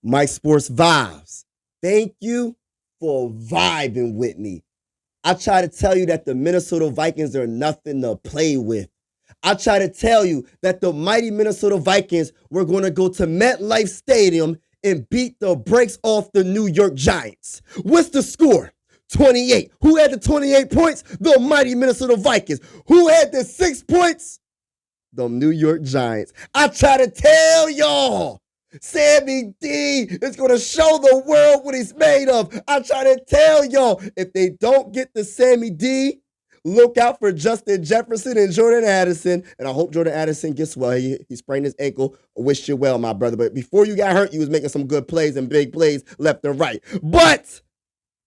Mike Sports Vibes. Thank you for vibing with me. I try to tell you that the Minnesota Vikings are nothing to play with. I try to tell you that the mighty Minnesota Vikings were going to go to MetLife Stadium and beat the brakes off the New York Giants. What's the score? 28. Who had the 28 points? The mighty Minnesota Vikings. Who had the 6 points? The New York Giants. I try to tell y'all, Sammy D is going to show the world what he's made of. I try to tell y'all, if they don't get the Sammy D, look out for Justin Jefferson and Jordan Addison. And I hope Jordan Addison gets well. He sprained his ankle. I wish you well, my brother. But before you got hurt, you was making some good plays and big plays left and right. But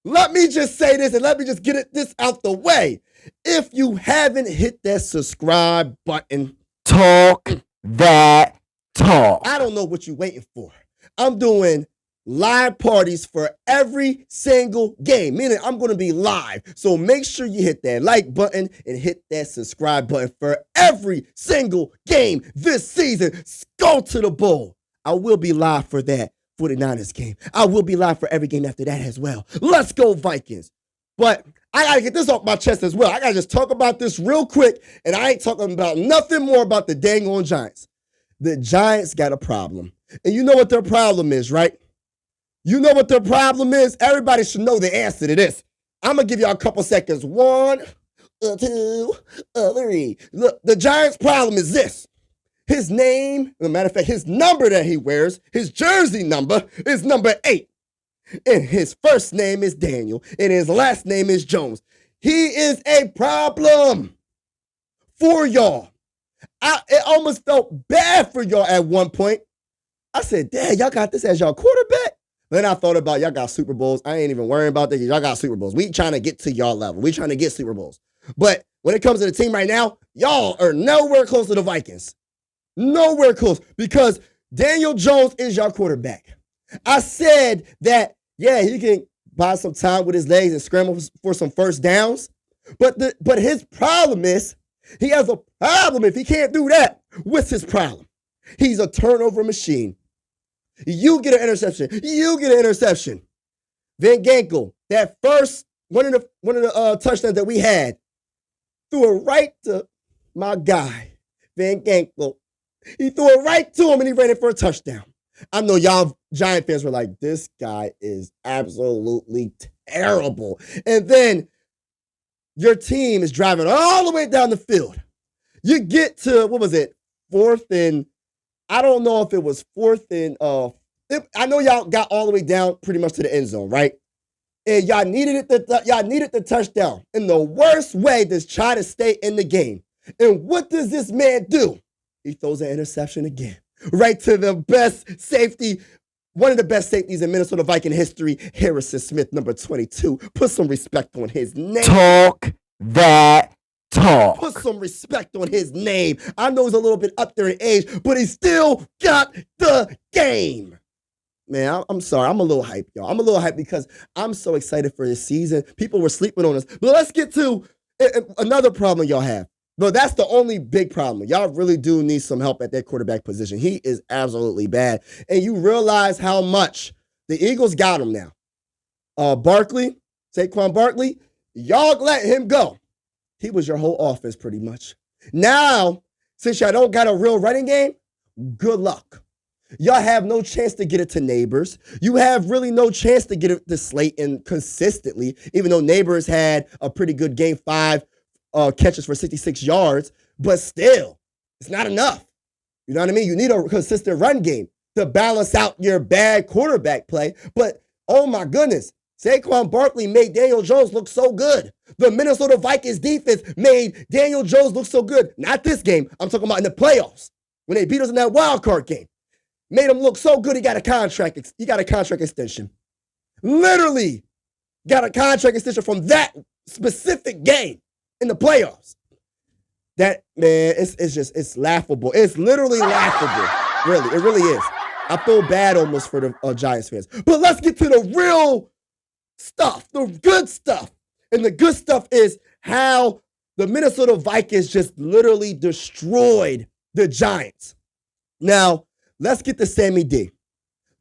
let me just say this and let me just get this out the way. If you haven't hit that subscribe button, Talk that talk. I don't know what you're waiting for. I'm doing live parties for every single game, meaning I'm going to be live. So make sure you hit that like button and hit that subscribe button for every single game this season. Go to the bowl. I will be live for that 49ers game. I will be live for every game after that as well. Let's go Vikings. But I got to get this off my chest as well. I got to just talk about this real quick, and I ain't talking about nothing more about the dang on Giants. The Giants got a problem. And you know what their problem is, right? You know what their problem is? Everybody should know the answer to this. I'm going to give y'all a couple seconds. 1, 2, 3. Look, the Giants' problem is this. His name, as a matter of fact, his number that he wears, his jersey number is number 8. And his first name is Daniel, and his last name is Jones. He is a problem for y'all. It almost felt bad for y'all at one point. I said, Dad, y'all got this as y'all quarterback? Then I thought about y'all got Super Bowls. I ain't even worrying about that. Y'all got Super Bowls. We trying to get to y'all level. We trying to get Super Bowls. But when it comes to the team right now, y'all are nowhere close to the Vikings. Nowhere close, because Daniel Jones is your quarterback. I said that, yeah, he can buy some time with his legs and scramble for some first downs. But his problem is, he has a problem if he can't do that. What's his problem? He's a turnover machine. You get an interception. You get an interception. Van Ginkel, that first one of the touchdowns that we had, threw it right to my guy, Van Ginkel. He threw it right to him and he ran it for a touchdown. I know y'all Giant fans were like, this guy is absolutely terrible. And then your team is driving all the way down the field. You get to, what was it, 4th and, I don't know if it was 4th and, I know y'all got all the way down pretty much to the end zone, right? And y'all needed the touchdown in the worst way to try to stay in the game. And what does this man do? He throws an interception again. Right to the best safety, one of the best safeties in Minnesota Viking history, Harrison Smith, number 22. Put some respect on his name. Talk that talk. Put some respect on his name. I know he's a little bit up there in age, but he still got the game. Man, I'm sorry. I'm a little hyped, y'all. I'm a little hyped because I'm so excited for this season. People were sleeping on us. But let's get to another problem y'all have. No, that's the only big problem. Y'all really do need some help at that quarterback position. He is absolutely bad. And you realize how much the Eagles got him now. Saquon Barkley, y'all let him go. He was your whole offense pretty much. Now, since y'all don't got a real running game, good luck. Y'all have no chance to get it to Neighbors. You have really no chance to get it to Slayton consistently, even though Neighbors had a pretty good game 5. Catches for 66 yards, but still, it's not enough. You know what I mean? You need a consistent run game to balance out your bad quarterback play. But, oh my goodness, Saquon Barkley made Daniel Jones look so good. The Minnesota Vikings defense made Daniel Jones look so good. Not this game. I'm talking about in the playoffs. When they beat us in that wild card game. Made him look so good, he got a contract extension. Literally got a contract extension from that specific game. In the playoffs. That, man, it's laughable. It's literally laughable. Really, it really is. I feel bad almost for the Giants fans. But let's get to the real stuff, the good stuff. And the good stuff is how the Minnesota Vikings just literally destroyed the Giants. Now, let's get to Sammy D.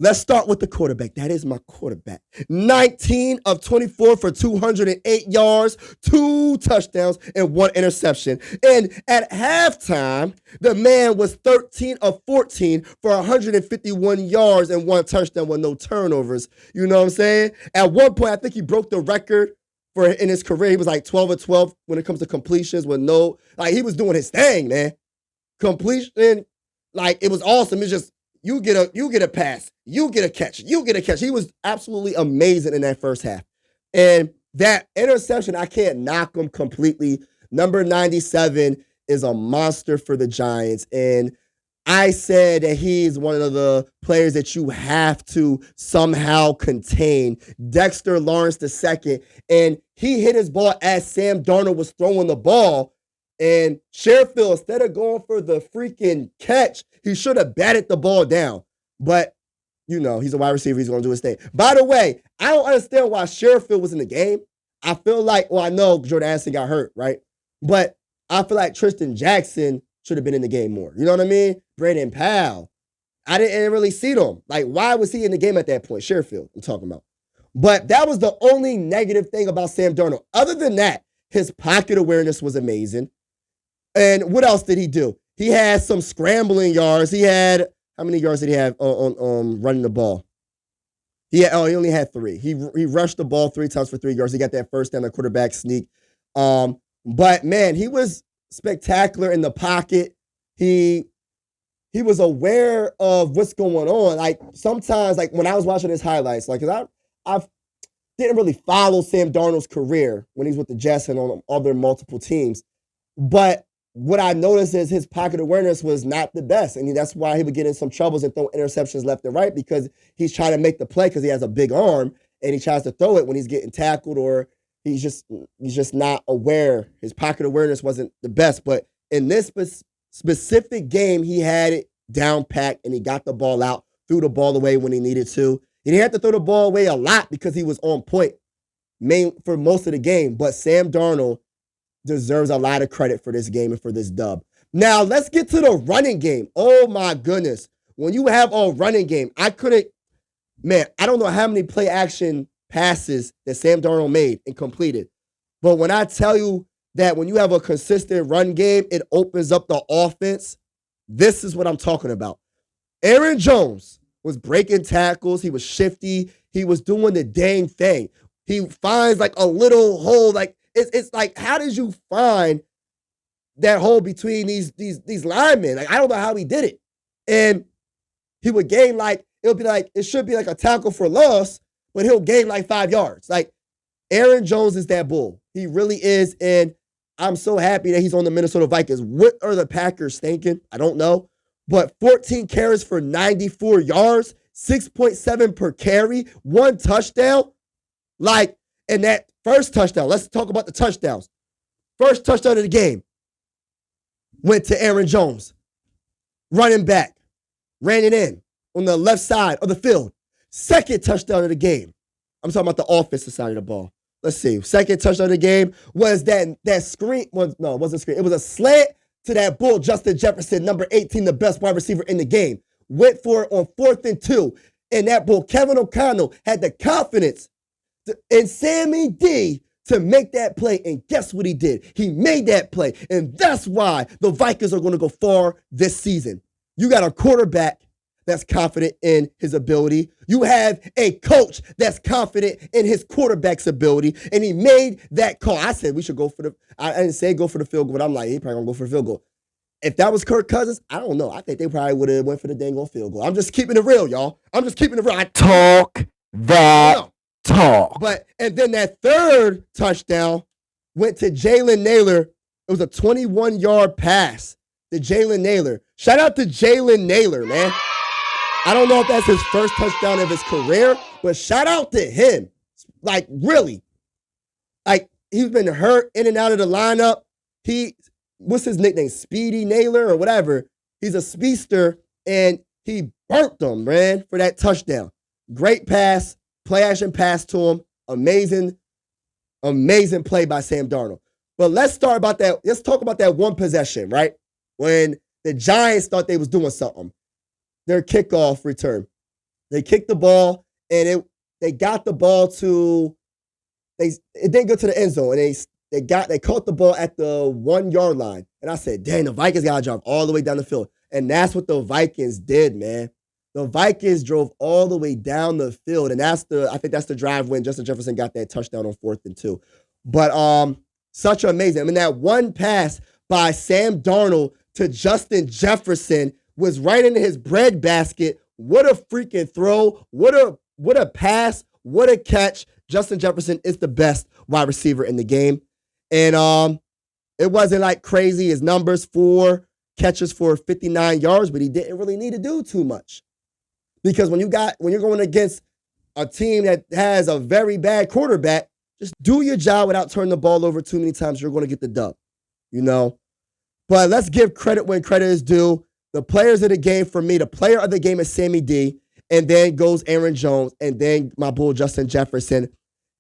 Let's start with the quarterback. That is my quarterback. 19 of 24 for 208 yards, 2 touchdowns, and 1 interception. And at halftime, the man was 13 of 14 for 151 yards and 1 touchdown with no turnovers. You know what I'm saying? At one point, I think he broke the record for in his career. He was like 12 of 12 when it comes to completions with no, like he was doing his thing, man. Completion, like it was awesome. It's just, you get a pass, you get a catch. He was absolutely amazing in that first half. And that interception, I can't knock him completely. Number 97 is a monster for the Giants. And I said that he's one of the players that you have to somehow contain. Dexter Lawrence II. And he hit his ball as Sam Darnold was throwing the ball. And Sherfield, instead of going for the freaking catch, he should have batted the ball down. But, you know, he's a wide receiver. He's going to do his thing. By the way, I don't understand why Sherfield was in the game. I feel like, well, I know Jordan Addison got hurt, right? But I feel like Tristan Jackson should have been in the game more. You know what I mean? Braden Powell. I didn't really see them. Like, why was he in the game at that point? Sherfield, I'm talking about. But that was the only negative thing about Sam Darnold. Other than that, his pocket awareness was amazing. And what else did he do? He had some scrambling yards. He had, how many yards did he have on running the ball? He only had 3. He rushed the ball 3 times for 3 yards. He got that first down, the quarterback sneak. But man, he was spectacular in the pocket. He was aware of what's going on. Like sometimes, like when I was watching his highlights, like cause I didn't really follow Sam Darnold's career when he's with the Jets and on other multiple teams, but what I noticed is his pocket awareness was not the best. And that's why he would get in some troubles and throw interceptions left and right, because he's trying to make the play because he has a big arm and he tries to throw it when he's getting tackled, or he's just not aware. His pocket awareness wasn't the best. But in this specific game, he had it down packed and he got the ball out, threw the ball away when he needed to. He didn't have to throw the ball away a lot because he was on point for most of the game. But Sam Darnold deserves a lot of credit for this game and for this dub. Now, let's get to the running game. Oh, my goodness. When you have a running game, I don't know how many play action passes that Sam Darnold made and completed. But when I tell you that when you have a consistent run game, it opens up the offense, this is what I'm talking about. Aaron Jones was breaking tackles. He was shifty. He was doing the dang thing. He finds like a little hole, like, it's like, how did you find that hole between these linemen? Like, I don't know how he did it. And he would gain it should be like a tackle for loss, but he'll gain like 5 yards. Like, Aaron Jones is that bull. He really is. And I'm so happy that he's on the Minnesota Vikings. What are the Packers thinking? I don't know. But 14 carries for 94 yards, 6.7 per carry, 1 touchdown. Like, and that first touchdown, let's talk about the touchdowns. First touchdown of the game went to Aaron Jones, running back, ran it in on the left side of the field. Second touchdown of the game. I'm talking about the offensive side of the ball. Let's see. Second touchdown of the game was that screen. Well, no, it wasn't a screen. It was a slant to that bull, Justin Jefferson, number 18, the best wide receiver in the game. Went for it on 4th and 2. And that bull, Kevin O'Connell, had the confidence and Sammy D to make that play. And guess what he did? He made that play. And that's why the Vikings are going to go far this season. You got a quarterback that's confident in his ability. You have a coach that's confident in his quarterback's ability. And he made that call. I said we should go for I didn't say go for the field goal, but I'm like, he probably going to go for the field goal. If that was Kirk Cousins, I don't know. I think they probably would have went for the dang old field goal. I'm just keeping it real, y'all. I'm just keeping it real. Talk that talk. And then that third touchdown went to Jalen Naylor. It was a 21-yard pass to Jalen Naylor. Shout out to Jalen Naylor, man. I don't know if that's his first touchdown of his career, but shout out to him. Like, really. Like, he's been hurt in and out of the lineup. What's his nickname? Speedy Naylor or whatever. He's a speedster, and he burnt them, man, for that touchdown. Great pass. Play action pass to him. Amazing play by Sam Darnold. But let's talk about that one possession, right? When the Giants thought they was doing something. Their kickoff return. They kicked the ball, and they got the ball to it didn't go to the end zone, and they caught the ball at the 1 yard line. And I said, dang, the Vikings got to drive all the way down the field. And that's what the Vikings did, man. The Vikings drove all the way down the field. And I think that's the drive when Justin Jefferson got that touchdown on 4th and 2. But such amazing. I mean, that one pass by Sam Darnold to Justin Jefferson was right into his breadbasket. What a freaking throw. What a pass. What a catch. Justin Jefferson is the best wide receiver in the game. And it wasn't like crazy. His numbers, 4 catches for 59 yards, but he didn't really need to do too much. Because when you're going against a team that has a very bad quarterback, just do your job without turning the ball over too many times. You're going to get the dub, you know. But let's give credit when credit is due. The players of the game, for me, the player of the game is Sammy D, and then goes Aaron Jones, and then my bull Justin Jefferson.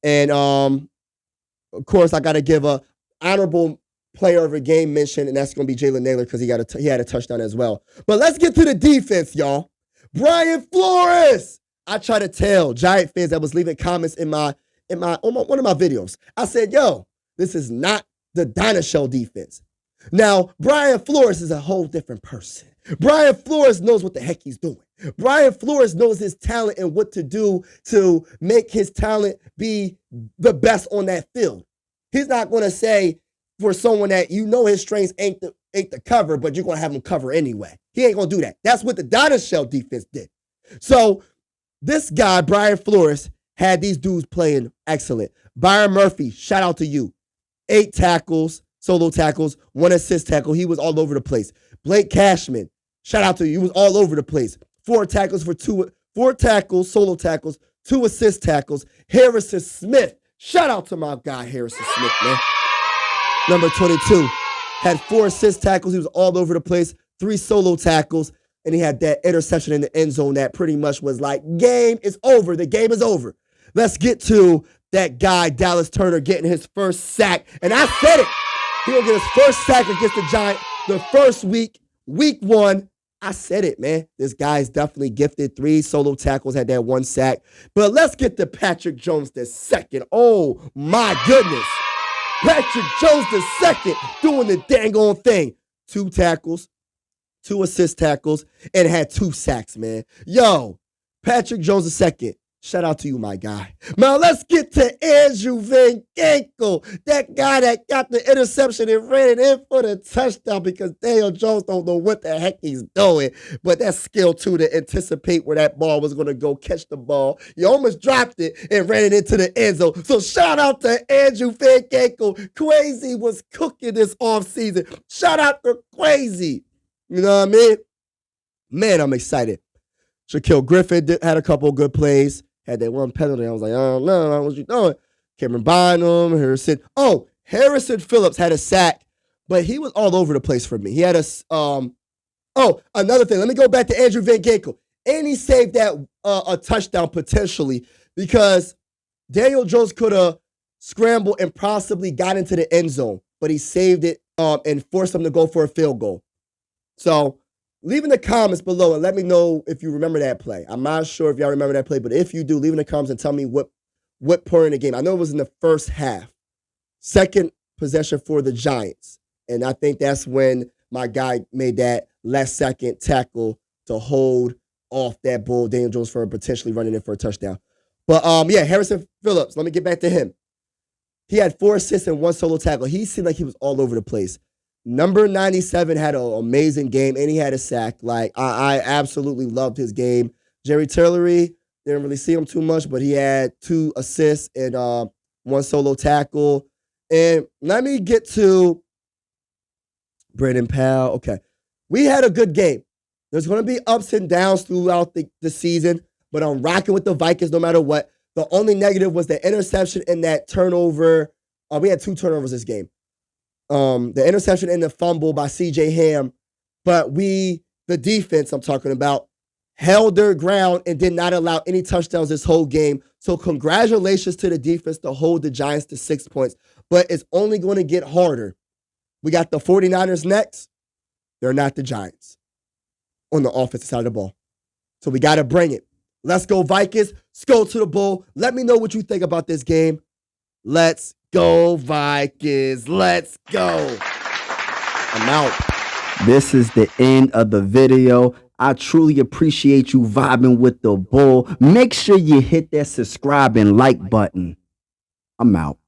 And of course, I got to give a honorable player of the game mention, and that's going to be Jalen Naylor because he had a touchdown as well. But let's get to the defense, y'all. Brian Flores. I try to tell Giant fans that was leaving comments on one of my videos. I said, yo, this is not the Dinosaur defense. Now, Brian Flores is a whole different person. Brian Flores knows what the heck he's doing. Brian Flores knows his talent and what to do to make his talent be the best on that field. He's not going to say for someone that you know his strengths ain't the cover, but you're going to have him cover anyway. He ain't going to do that. That's what the Dinosaur defense did. So this guy, Brian Flores, had these dudes playing excellent. Byron Murphy, shout out to you. 8 tackles, solo tackles, 1 assist tackle. He was all over the place. Blake Cashman, shout out to you. He was all over the place. 4 tackles, solo tackles, 2 assist tackles. Harrison Smith, shout out to my guy Harrison Smith, man. Number 22, had 4 assist tackles. He was all over the place. 3 solo tackles, and he had that interception in the end zone that pretty much was like, game is over. The game is over. Let's get to that guy, Dallas Turner, getting his first sack. And I said it. He'll get his first sack against the Giants the first week 1. I said it, man. This guy is definitely gifted. 3 solo tackles, had that 1 sack. But let's get to Patrick Jones the second. Oh, my goodness. Patrick Jones the second doing the dang on thing. 2 tackles, 2 assist tackles, and had 2 sacks, man. Yo, Patrick Jones the second. Shout out to you, my guy. Now, let's get to Andrew Van Ginkel, that guy that got the interception and ran it in for the touchdown because Daniel Jones don't know what the heck he's doing. But that's skill, too, to anticipate where that ball was going to go, catch the ball. You almost dropped it and ran it into the end zone. So shout out to Andrew Van Ginkel. Crazy was cooking this offseason. Shout out to Crazy. You know what I mean? Man, I'm excited. Shaquille Griffin had a couple of good plays. Had that 1 penalty. I was like, I don't know what you doing. Cameron Bynum, Harrison. Oh, Harrison Phillips had a sack, but he was all over the place for me. He had another thing. Let me go back to Andrew Van Ginkel. And he saved that a touchdown potentially because Daniel Jones could have scrambled and possibly got into the end zone, but he saved it and forced him to go for a field goal. So leave in the comments below and let me know if you remember that play. I'm not sure if y'all remember that play, but if you do, leave in the comments and tell me what point in the game. I know it was in the first half. Second possession for the Giants. And I think that's when my guy made that last second tackle to hold off that bull, Daniel Jones, for potentially running in for a touchdown. But yeah, Harrison Phillips, let me get back to him. He had 4 assists and 1 solo tackle. He seemed like he was all over the place. Number 97 had an amazing game, and he had a sack. Like, I absolutely loved his game. Jerry Tillery, didn't really see him too much, but he had 2 assists and 1 solo tackle. And let me get to Brandon Powell. Okay. We had a good game. There's going to be ups and downs throughout the season, but I'm rocking with the Vikings no matter what. The only negative was the interception and that turnover. We had 2 turnovers this game. The interception and the fumble by C.J. Ham, but the defense I'm talking about, held their ground and did not allow any touchdowns this whole game. So congratulations to the defense to hold the Giants to 6 points, but it's only going to get harder. We got the 49ers next. They're not the Giants on the offensive side of the ball. So we got to bring it. Let's go, Vikings. Skol to the bull. Let me know what you think about this game. Let's go, Vikings. Let's go. I'm out. This is the end of the video. I truly appreciate you vibing with the bull. Make sure you hit that subscribe and like button. I'm out.